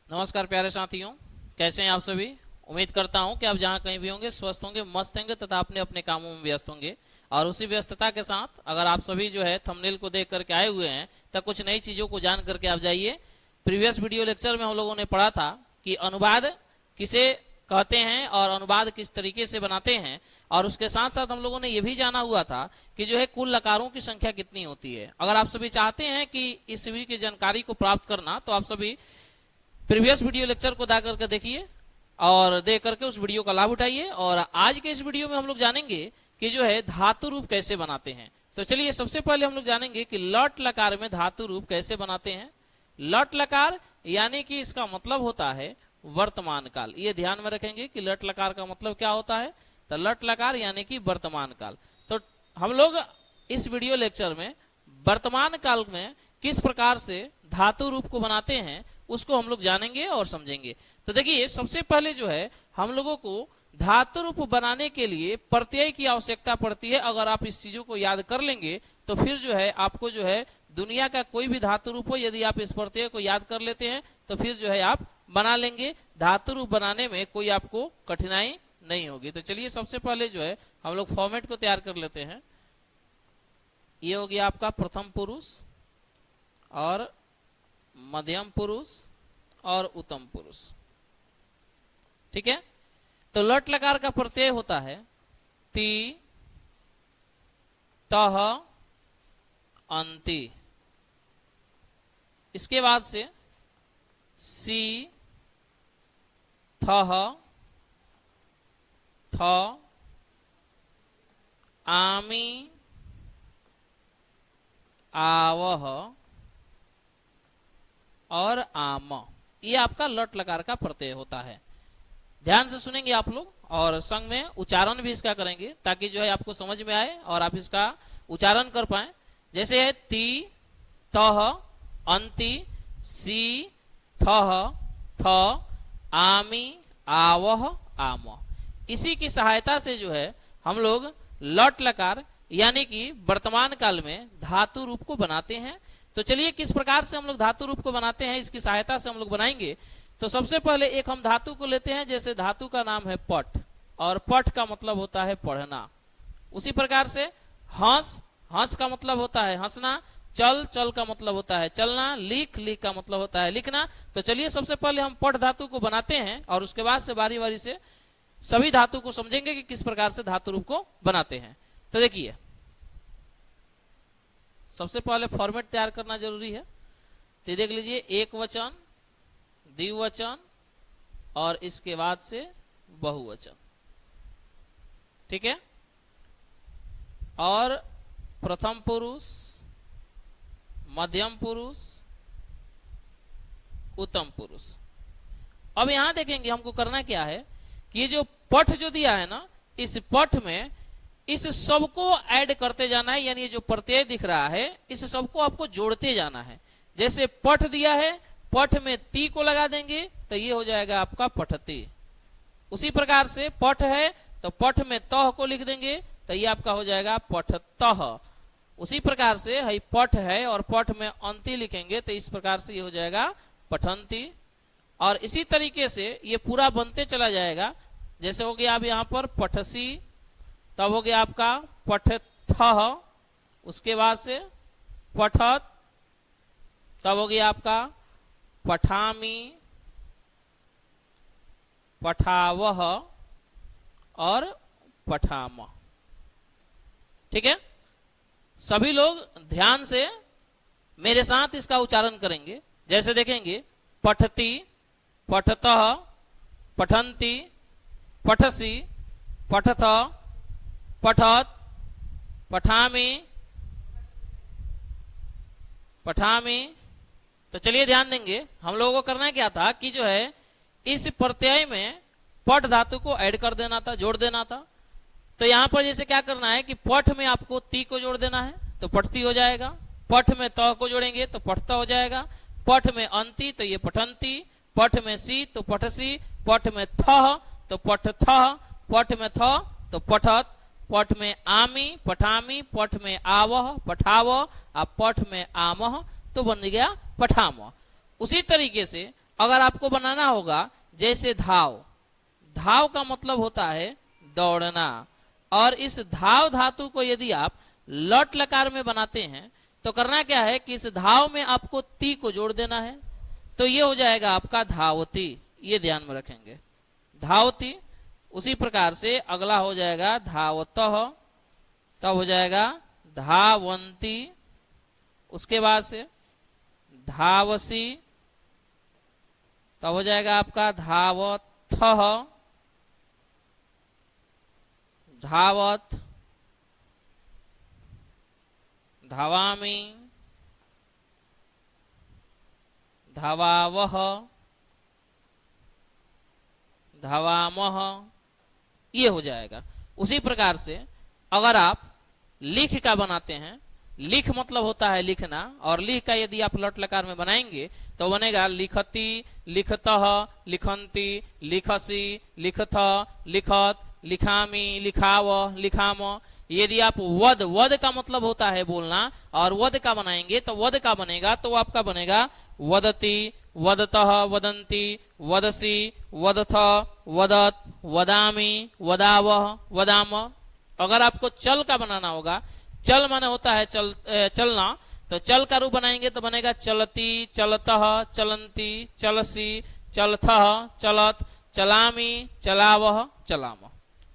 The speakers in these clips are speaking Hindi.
नमस्कार प्यारे साथियों, कैसे हैं आप सभी। उम्मीद करता हूं कि आप जहां कहीं भी होंगे स्वस्थ होंगे, मस्त होंगे तथा अपने अपने कामों में व्यस्त होंगे। और उसी व्यस्तता के साथ अगर आप सभी जो है थंबनेल को देख करके आए हुए हैं तो कुछ नई चीजों को जान करके आप जाइए। प्रीवियस वीडियो लेक्चर में हम लोगों ने पढ़ा था कि अनुवाद किसे कहते हैं और अनुवाद किस तरीके से बनाते हैं, और उसके साथ साथ हम लोगों ने यह भी जाना हुआ था कि जो है कुल लकारों की संख्या कितनी होती है। अगर आप सभी चाहते हैं कि इस सभी की जानकारी को प्राप्त करना तो आप सभी प्रीवियस वीडियो लेक्चर को जा करके देखिए और देख करके उस वीडियो का लाभ उठाइए। और आज के इस वीडियो में हम लोग जानेंगे कि जो है धातु रूप कैसे बनाते हैं। तो चलिए सबसे पहले हम लोग जानेंगे कि लट लकार में धातु रूप कैसे बनाते हैं। लट लकार यानी कि इसका मतलब होता है वर्तमान काल। ये ध्यान में रखेंगे कि लट लकार का मतलब क्या होता है। तो लट लकार यानी कि वर्तमान काल। तो हम लोग इस वीडियो लेक्चर में वर्तमान काल में किस प्रकार से धातु रूप को बनाते हैं उसको हम लोग जानेंगे और समझेंगे। तो देखिए सबसे पहले जो है हम लोगों को धातु रूप बनाने के लिए प्रत्यय की आवश्यकता पड़ती है। अगर आप इस चीजों को याद कर लेंगे तो फिर जो है आपको जो है दुनिया का कोई भी धातु रूप हो, यदि आप इस प्रत्यय को याद कर लेते हैं तो फिर जो है आप बना लेंगे। धातु रूप बनाने में कोई आपको कठिनाई नहीं होगी। तो चलिए सबसे पहले जो है हम लोग फॉर्मेट को तैयार कर लेते हैं। ये हो गया आपका प्रथम पुरुष और मध्यम पुरुष और उत्तम पुरुष। ठीक है। तो लट लकार का प्रत्यय होता है ती, तह, अंति। इसके बाद से सी, थह, थ, आमी, आवह और आम। ये आपका लट लकार का प्रत्यय होता है। ध्यान से सुनेंगे आप लोग और संग में उच्चारण भी इसका करेंगे ताकि जो है आपको समझ में आए और आप इसका उच्चारण कर पाए। जैसे है ती, तह, अंति, सी, थह, थ, आमी, आवह, आम। इसी की सहायता से जो है हम लोग लट लकार यानी कि वर्तमान काल में धातु रूप को बनाते हैं। तो चलिए किस प्रकार से हम लोग धातु रूप को बनाते हैं इसकी सहायता से हम लोग बनाएंगे। तो सबसे पहले एक हम धातु को लेते हैं। जैसे धातु का नाम है पट और पट का मतलब होता है पढ़ना। उसी प्रकार से हंस, हंस का मतलब होता है हंसना। चल, चल का मतलब होता है चलना। लिख, लिख का मतलब होता है लिखना। तो चलिए सबसे पहले हम पट धातु को बनाते हैं और उसके बाद से बारी बारी से सभी धातु को समझेंगे कि किस प्रकार से धातु रूप को बनाते हैं। तो देखिए सबसे पहले फॉर्मेट तैयार करना जरूरी है। तो देख लीजिए एक वचन, द्विवचन और इसके बाद से बहुवचन। ठीक है। और प्रथम पुरुष, मध्यम पुरुष, उत्तम पुरुष। अब यहां देखेंगे हमको करना क्या है कि ये जो पठ जो दिया है ना, इस पठ में इस सबको ऐड करते जाना है। यानी ये जो प्रत्यय दिख रहा है इस सबको आपको जोड़ते जाना है। जैसे पठ दिया है, पठ में ती को लगा देंगे तो ये हो जाएगा आपका पठती। उसी प्रकार से पठ है तो पठ में तह को लिख देंगे तो ये आपका हो जाएगा पठतह। उसी प्रकार से है पठ है और पठ में अंति लिखेंगे तो इस प्रकार से ये हो जाएगा पठंती। और इसी तरीके से ये पूरा बनते चला जाएगा। जैसे हो गया अब यहाँ पर पठसी, तब हो गया आपका पठथह, उसके बाद से पठत, तब हो गया आपका पठामी, पठावह और पठाम। ठीक है। सभी लोग ध्यान से मेरे साथ इसका उच्चारण करेंगे। जैसे देखेंगे पठती, पठतः, पठंती, पठसी, पठथ, पठत, पठामी, पठामी। तो चलिए ध्यान देंगे हम लोगों को करना क्या था कि जो है इस प्रत्यय में पठ धातु को ऐड कर देना था, जोड़ देना था। तो यहां पर जैसे क्या करना है कि पठ में आपको ती को जोड़ देना है तो पठती हो जाएगा। पठ में तह को जोड़ेंगे तो पठता हो जाएगा। पठ में अंति तो ये पठंती। पठ में सी तो पठसी। पठ में थह तो पठथह। पठ में थ तो पठत। पठ में आमी, पठामी। पठ में आवह, पठाव। और पठ में आमह तो बन गया पठाम। उसी तरीके से अगर आपको बनाना होगा जैसे धाव, धाव का मतलब होता है दौड़ना, और इस धाव धातु को यदि आप लट लकार में बनाते हैं तो करना क्या है कि इस धाव में आपको ती को जोड़ देना है, तो ये हो जाएगा आपका धावती, ये ध्यान में रखेंगे, धावती। उसी प्रकार से अगला हो जाएगा धावतः, तब हो जाएगा धावंती, उसके बाद से धावसी, तब हो जाएगा आपका धावथः, धावत, धावामि, धावावह, धावामह, ये हो जाएगा। उसी प्रकार से अगर आप लिख का बनाते हैं, लिख मतलब होता है लिखना, और लिख का यदि आप लट लकार में बनाएंगे तो बनेगा लिखती, लिखतः, लिखंती, लिखसी, लिखथ, लिखत, लिखामी, लिखाव, लिखाम। यदि आप वद, वद का मतलब होता है बोलना, और वद का बनाएंगे तो वद का बनेगा, तो आपका बनेगा वदती, वदतः, वदंती, वदसी, वदथ, वदत, वदामी, वदावह, वदाम। अगर आपको चल का बनाना होगा, चल माने होता है चलना, तो चल का रूप बनाएंगे तो बनेगा चलती, चलतः, चलंती, चलसी, चलथः, चलत, चलामी, चलावह, चलाम।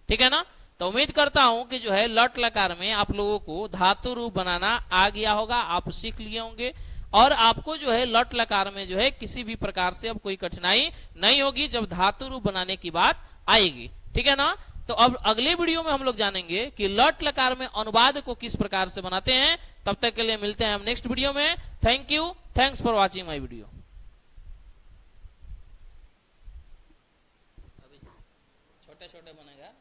ठीक है ना। तो उम्मीद करता हूं कि जो है लट लकार में आप लोगों को धातु रूप बनाना आ गया होगा, आप सीख लिए होंगे, और आपको जो है लट लकार में जो है किसी भी प्रकार से अब कोई कठिनाई नहीं होगी जब धातु रूप बनाने की बात आएगी। ठीक है ना। तो अब अगले वीडियो में हम लोग जानेंगे कि लट लकार में अनुवाद को किस प्रकार से बनाते हैं। तब तक के लिए मिलते हैं हम नेक्स्ट वीडियो में। Thank you, thanks for watching my video. छोटे छोटे बनेगा।